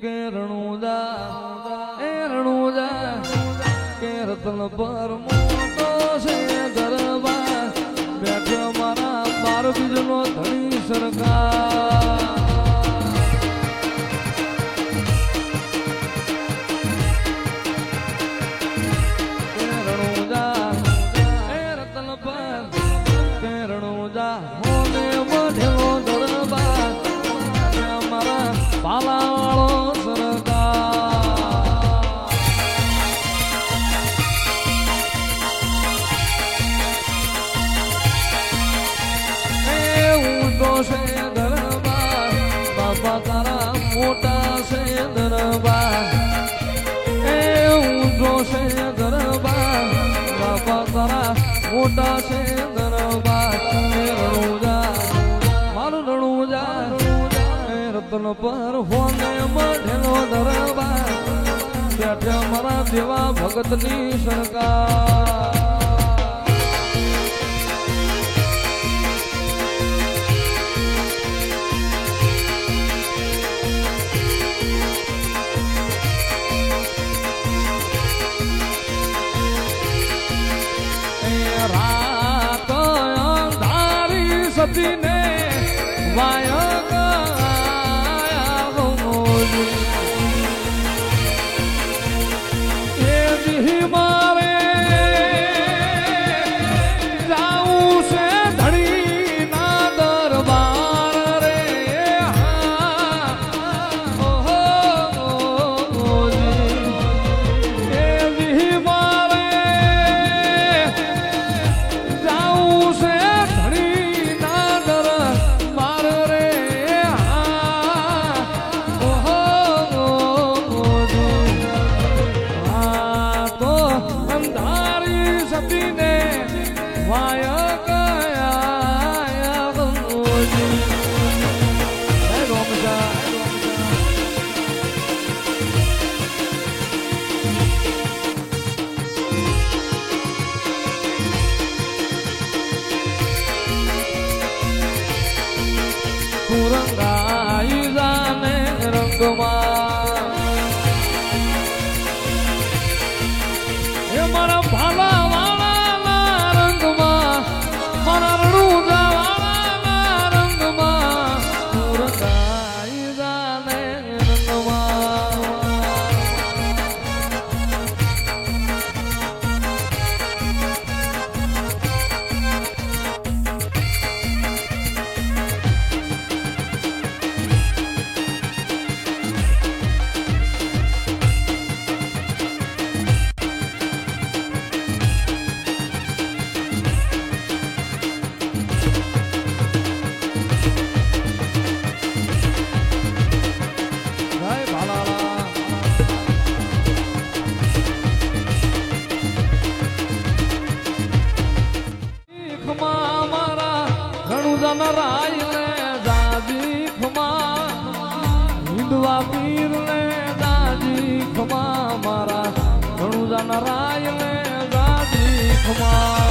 કે રણુજા એ રણુજા કે રતન પર મોટો છે દરબાર બેઠો મારા બાર બીજનો ધણી સરકાર મોટા છે દરબાર એ ઊંધો છે દરબાર બાપા તારા મોટા છે દરબાર રણુજા મારું રણુજા એ રતન પર હોને મળેલો દરબાર બેઠે મારા જેવા ભગતની સરકાર સતીને વાયા એ દી મારે જાવું છે ધણી ના દરબાર રે એ દી મારે જાવું છે રંગાઈ જાને રંગમાં એ મારા ભાલા વાળાના રંગમાં મારા રણુજા વાળાના રંગમાં રંગાઈ જાને રંગમાં રાય ને દાદી ખમા હિંદવા પીર ને દાદી ખમા મારા રણુજા રાય ને દાદી ખમા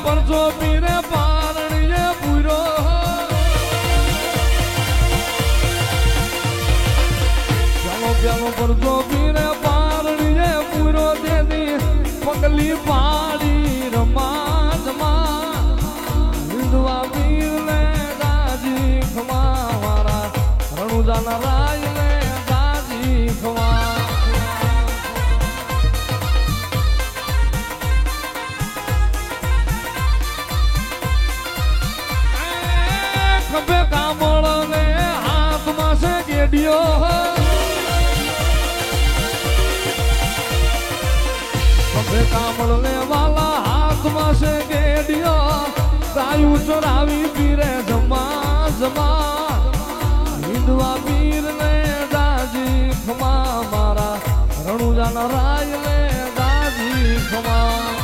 પરજો પીરે પારણીએ પૂરો ચાલો ચાલો પરજો પીરે પારણીએ પૂરો દેદી પગલી પાડી રમાજમાં હિંદવા પીર ને દાજી ખમા મારા રણુજાના રાય ને દાજી ખમા ખભે કામળ ને હાથમાં છે ગેડિયો ખભે કામળ ને વાલા હાથમાં છે ગેડિયો ગાયું ચોરાવી પીરે જમા જમા હિંદવા પીર ને દાજી ખમા મારા રણુજાના રાય ને દાજી ખમા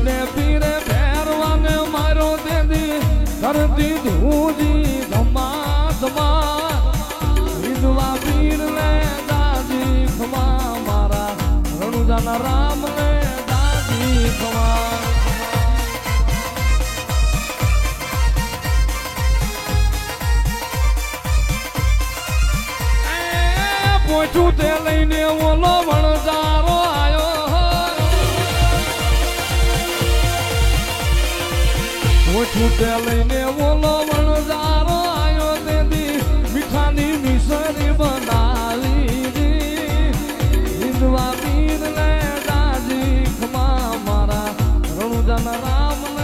લઈને પીરે ફેરવાને મારો તેદી કરતી ધૂજી ધમા ધમા વિધવા પીર ને દાદી ખમા મારા રણુજાના રામ ને દાદી ખમા પોચું તે લઈને ઓલો વણજારો આયો પોચું તે લઈને ઓલો વણજારો આયો તેદી મીઠાની મિસરી બનાવી વિધવા પીર ને દાદી ખમા મારા રણુજાના રામ